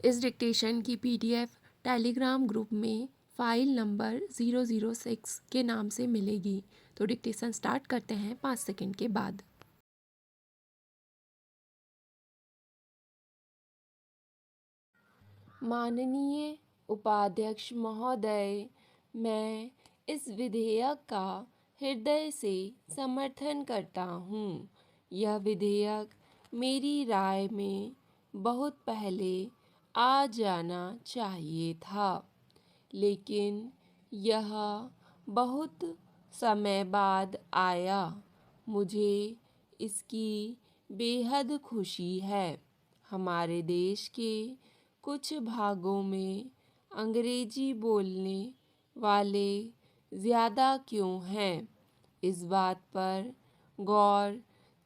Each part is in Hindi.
इस डिक्टेशन की PDF टेलीग्राम ग्रुप में फाइल नंबर 006 के नाम से मिलेगी। तो डिक्टेशन स्टार्ट करते हैं 5 सेकंड के बाद। माननीय उपाध्यक्ष महोदय, मैं इस विधेयक का हृदय से समर्थन करता हूँ। यह विधेयक मेरी राय में बहुत पहले आ जाना चाहिए था, लेकिन यह बहुत समय बाद आया। मुझे इसकी बेहद खुशी है। हमारे देश के कुछ भागों में अंग्रेजी बोलने वाले ज़्यादा क्यों हैं, इस बात पर गौर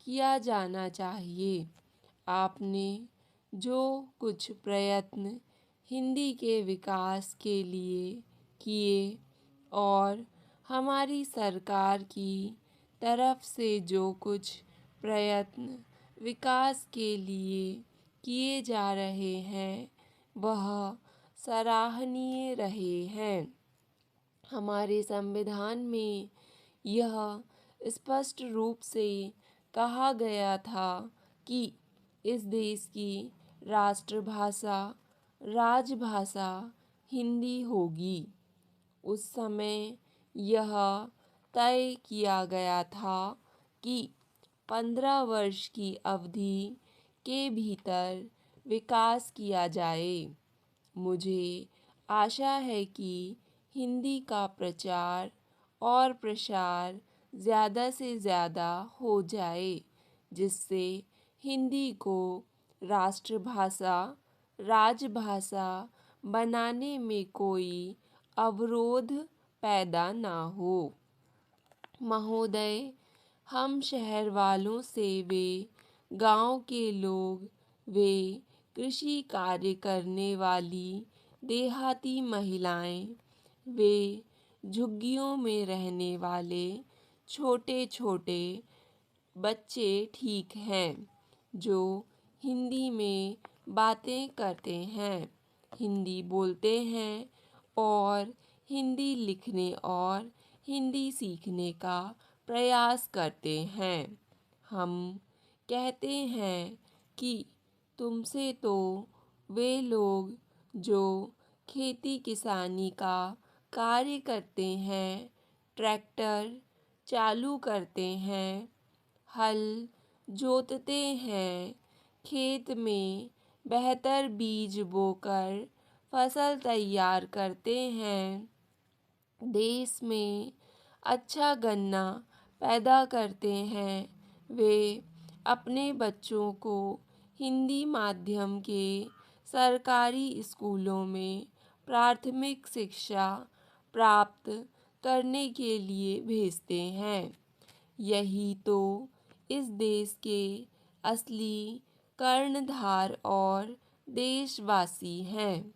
किया जाना चाहिए। आपने जो कुछ प्रयत्न हिंदी के विकास के लिए किए और हमारी सरकार की तरफ से जो कुछ प्रयत्न विकास के लिए किए जा रहे हैं, वह सराहनीय रहे हैं। हमारे संविधान में यह स्पष्ट रूप से कहा गया था कि इस देश की राष्ट्रभाषा राजभाषा हिंदी होगी। उस समय यह तय किया गया था कि 15 वर्ष की अवधि के भीतर विकास किया जाए। मुझे आशा है कि हिंदी का प्रचार और प्रसार ज़्यादा से ज़्यादा हो जाए, जिससे हिंदी को राष्ट्रभाषा राजभाषा बनाने में कोई अवरोध पैदा ना हो। महोदय, हम शहर वालों से वे गांव के लोग, वे कृषि कार्य करने वाली देहाती महिलाएं, वे झुग्गियों में रहने वाले छोटे छोटे बच्चे ठीक हैं, जो हिंदी में बातें करते हैं, हिंदी बोलते हैं और हिंदी लिखने और हिंदी सीखने का प्रयास करते हैं। हम कहते हैं कि तुमसे तो वे लोग जो खेती किसानी का कार्य करते हैं, ट्रैक्टर चालू करते हैं, हल जोतते हैं, खेत में बेहतर बीज बोकर फसल तैयार करते हैं, देश में अच्छा गन्ना पैदा करते हैं, वे अपने बच्चों को हिंदी माध्यम के सरकारी स्कूलों में प्राथमिक शिक्षा प्राप्त करने के लिए भेजते हैं। यही तो इस देश के असली कर्णधार और देशवासी हैं।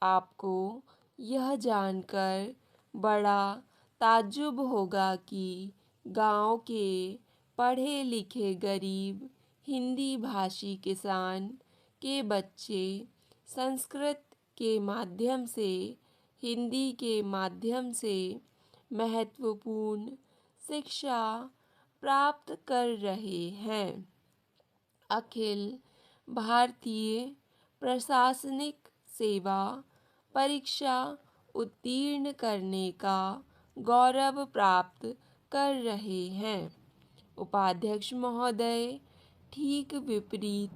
आपको यह जानकर बड़ा ताज्जुब होगा कि गांव के पढ़े लिखे गरीब हिंदी भाषी किसान के बच्चे संस्कृत के माध्यम से, हिंदी के माध्यम से महत्वपूर्ण शिक्षा प्राप्त कर रहे हैं। अखिल भारतीय प्रशासनिक सेवा परीक्षा उत्तीर्ण करने का गौरव प्राप्त कर रहे हैं। उपाध्यक्ष महोदय, ठीक विपरीत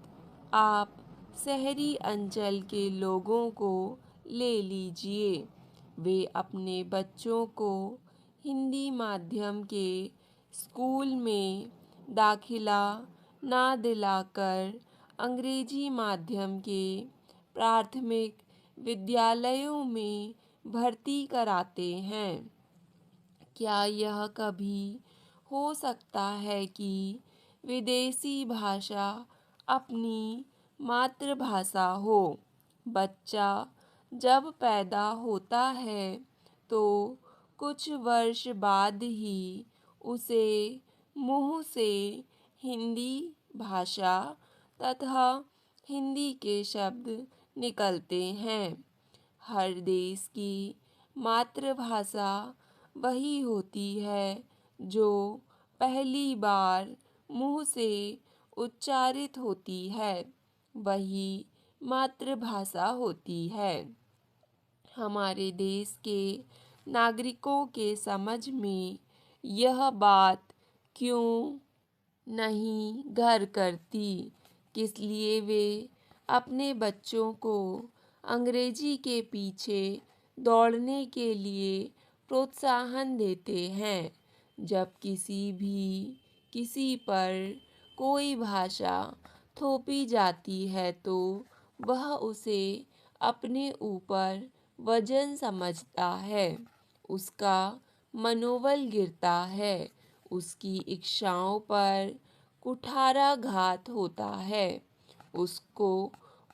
आप शहरी अंचल के लोगों को ले लीजिए। वे अपने बच्चों को हिंदी माध्यम के स्कूल में दाखिला ना दिलाकर अंग्रेजी माध्यम के प्राथमिक विद्यालयों में भर्ती कराते हैं। क्या यह कभी हो सकता है कि विदेशी भाषा अपनी मातृभाषा हो? बच्चा जब पैदा होता है तो कुछ वर्ष बाद ही उसे मुंह से हिंदी भाषा तथा हिंदी के शब्द निकलते हैं। हर देश की मातृभाषा वही होती है जो पहली बार मुंह से उच्चारित होती है, वही मातृभाषा होती है। हमारे देश के नागरिकों के समझ में यह बात क्यों नहीं घर करती, किस लिए वे अपने बच्चों को अंग्रेजी के पीछे दौड़ने के लिए प्रोत्साहन देते हैं। जब किसी पर कोई भाषा थोपी जाती है तो वह उसे अपने ऊपर वजन समझता है, उसका मनोबल गिरता है, उसकी इच्छाओं पर कुठाराघात होता है। उसको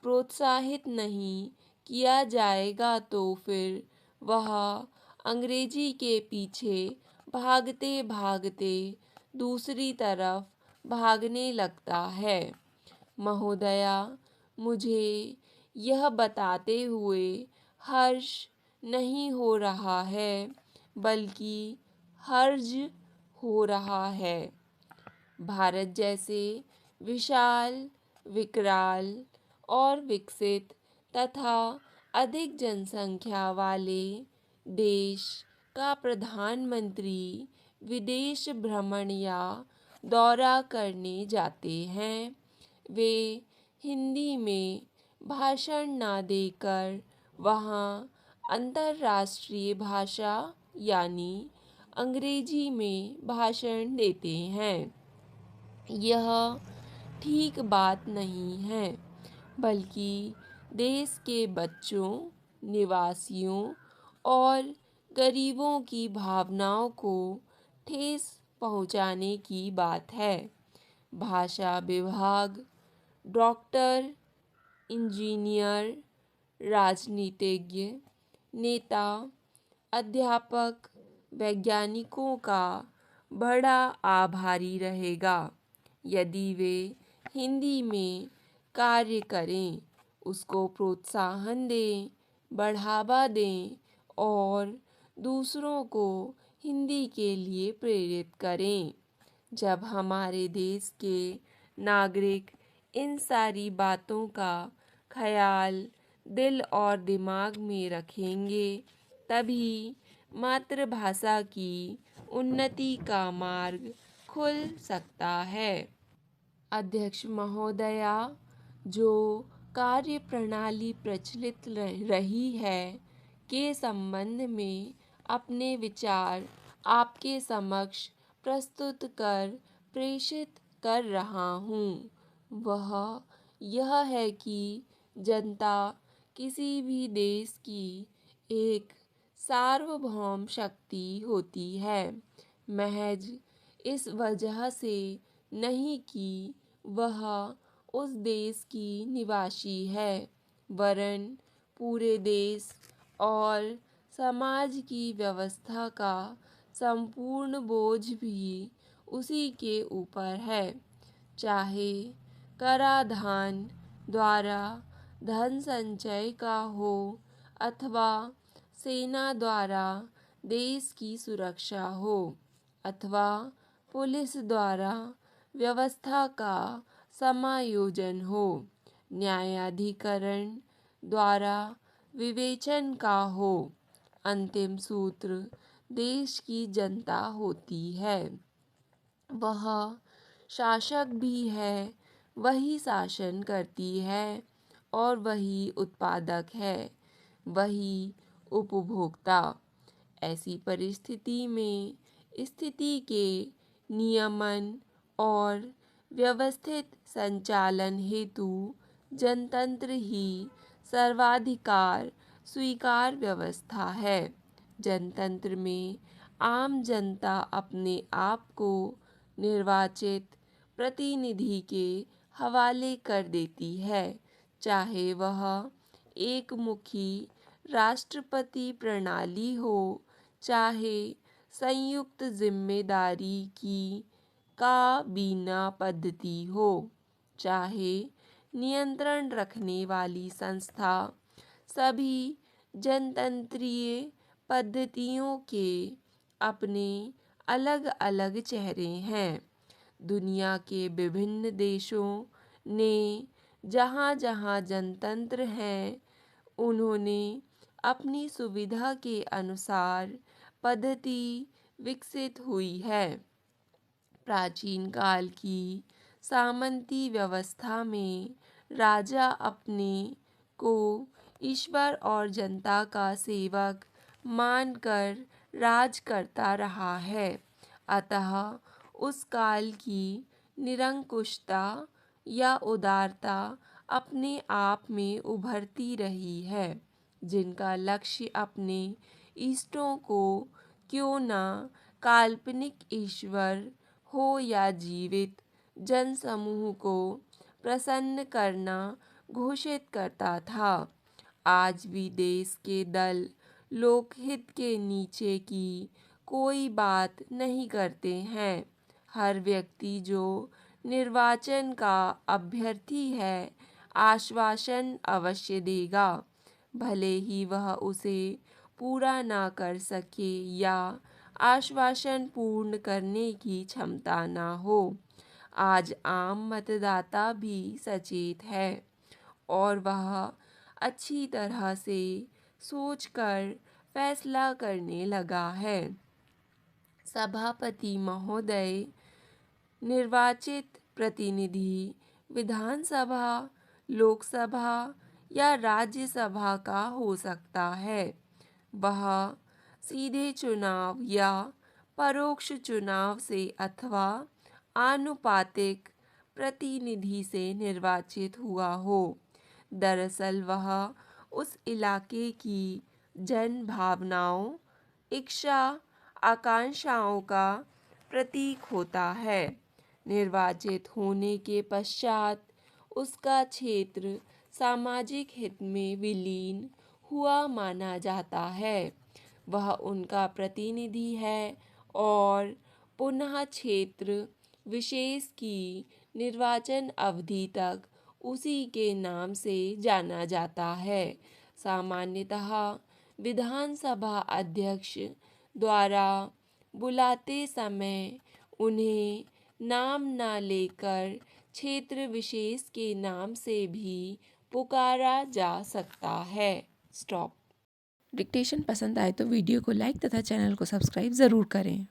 प्रोत्साहित नहीं किया जाएगा तो फिर वह अंग्रेजी के पीछे भागते भागते दूसरी तरफ भागने लगता है। महोदया, मुझे यह बताते हुए हर्ष नहीं हो रहा है, बल्कि हर्ज हो रहा है। भारत जैसे विशाल, विकराल और विकसित तथा अधिक जनसंख्या वाले देश का प्रधानमंत्री विदेश भ्रमण या दौरा करने जाते हैं, वे हिंदी में भाषण ना देकर वहाँ अंतर्राष्ट्रीय भाषा यानी अंग्रेजी में भाषण देते हैं। यह ठीक बात नहीं है, बल्कि देश के बच्चों, निवासियों और गरीबों की भावनाओं को ठेस पहुंचाने की बात है। भाषा विभाग डॉक्टर, इंजीनियर, राजनीतिज्ञ, नेता, अध्यापक, वैज्ञानिकों का बड़ा आभारी रहेगा यदि वे हिंदी में कार्य करें, उसको प्रोत्साहन दें, बढ़ावा दें और दूसरों को हिंदी के लिए प्रेरित करें। जब हमारे देश के नागरिक इन सारी बातों का ख्याल दिल और दिमाग में रखेंगे, तभी मातृभाषा की उन्नति का मार्ग खुल सकता है। अध्यक्ष महोदया, जो कार्य प्रणाली प्रचलित रही है के संबंध में अपने विचार आपके समक्ष प्रस्तुत कर प्रेषित कर रहा हूँ, वह यह है कि जनता किसी भी देश की एक सार्वभौम शक्ति होती है, महज इस वजह से नहीं कि वह उस देश की निवासी है, वरन पूरे देश और समाज की व्यवस्था का संपूर्ण बोझ भी उसी के ऊपर है। चाहे कराधान द्वारा धन संचय का हो अथवा सेना द्वारा देश की सुरक्षा हो अथवा पुलिस द्वारा व्यवस्था का समायोजन हो, न्यायाधिकरण द्वारा विवेचन का हो, अंतिम सूत्र देश की जनता होती है। वह शासक भी है, वही शासन करती है और वही उत्पादक है, वही उपभोक्ता। ऐसी परिस्थिति में स्थिति के नियमन और व्यवस्थित संचालन हेतु जनतंत्र ही सर्वाधिकार स्वीकार व्यवस्था है। जनतंत्र में आम जनता अपने आप को निर्वाचित प्रतिनिधि के हवाले कर देती है, चाहे वह एक मुखी राष्ट्रपति प्रणाली हो, चाहे संयुक्त जिम्मेदारी की काबीना पद्धति हो, चाहे नियंत्रण रखने वाली संस्था सभी जनतंत्रीय पद्धतियों के अपने अलग अलग चेहरे हैं। दुनिया के विभिन्न देशों ने जहाँ जहाँ जनतंत्र हैं उन्होंने अपनी सुविधा के अनुसार पद्धति विकसित हुई है। प्राचीन काल की सामंती व्यवस्था में राजा अपने को ईश्वर और जनता का सेवक मानकर राज करता रहा है। अतः उस काल की निरंकुशता या उदारता अपने आप में उभरती रही है, जिनका लक्ष्य अपने इष्टों को क्यों न काल्पनिक ईश्वर हो या जीवित जनसमूह को प्रसन्न करना घोषित करता था। आज भी देश के दल लोकहित के नीचे की कोई बात नहीं करते हैं। हर व्यक्ति जो निर्वाचन का अभ्यर्थी है आश्वासन अवश्य देगा, भले ही वह उसे पूरा ना कर सके या आश्वासन पूर्ण करने की क्षमता ना हो। आज आम मतदाता भी सचेत है और वह अच्छी तरह से सोचकर फैसला करने लगा है। सभापति महोदय, निर्वाचित प्रतिनिधि विधानसभा, लोकसभा या राज्यसभा का हो सकता है। वह सीधे चुनाव या परोक्ष चुनाव से अथवा आनुपातिक प्रतिनिधि से निर्वाचित हुआ हो। दरअसल वह उस इलाके की जन भावनाओं, इच्छा, आकांक्षाओं का प्रतीक होता है। निर्वाचित होने के पश्चात उसका क्षेत्र सामाजिक हित में विलीन हुआ माना जाता है। वह उनका प्रतिनिधि है और पुनः क्षेत्र विशेष की निर्वाचन अवधि तक उसी के नाम से जाना जाता है। सामान्यतः विधानसभा अध्यक्ष द्वारा बुलाते समय उन्हें नाम न लेकर क्षेत्र विशेष के नाम से भी पुकारा जा सकता है। स्टॉप। डिक्टेशन पसंद आए तो वीडियो को लाइक तथा चैनल को सब्सक्राइब ज़रूर करें।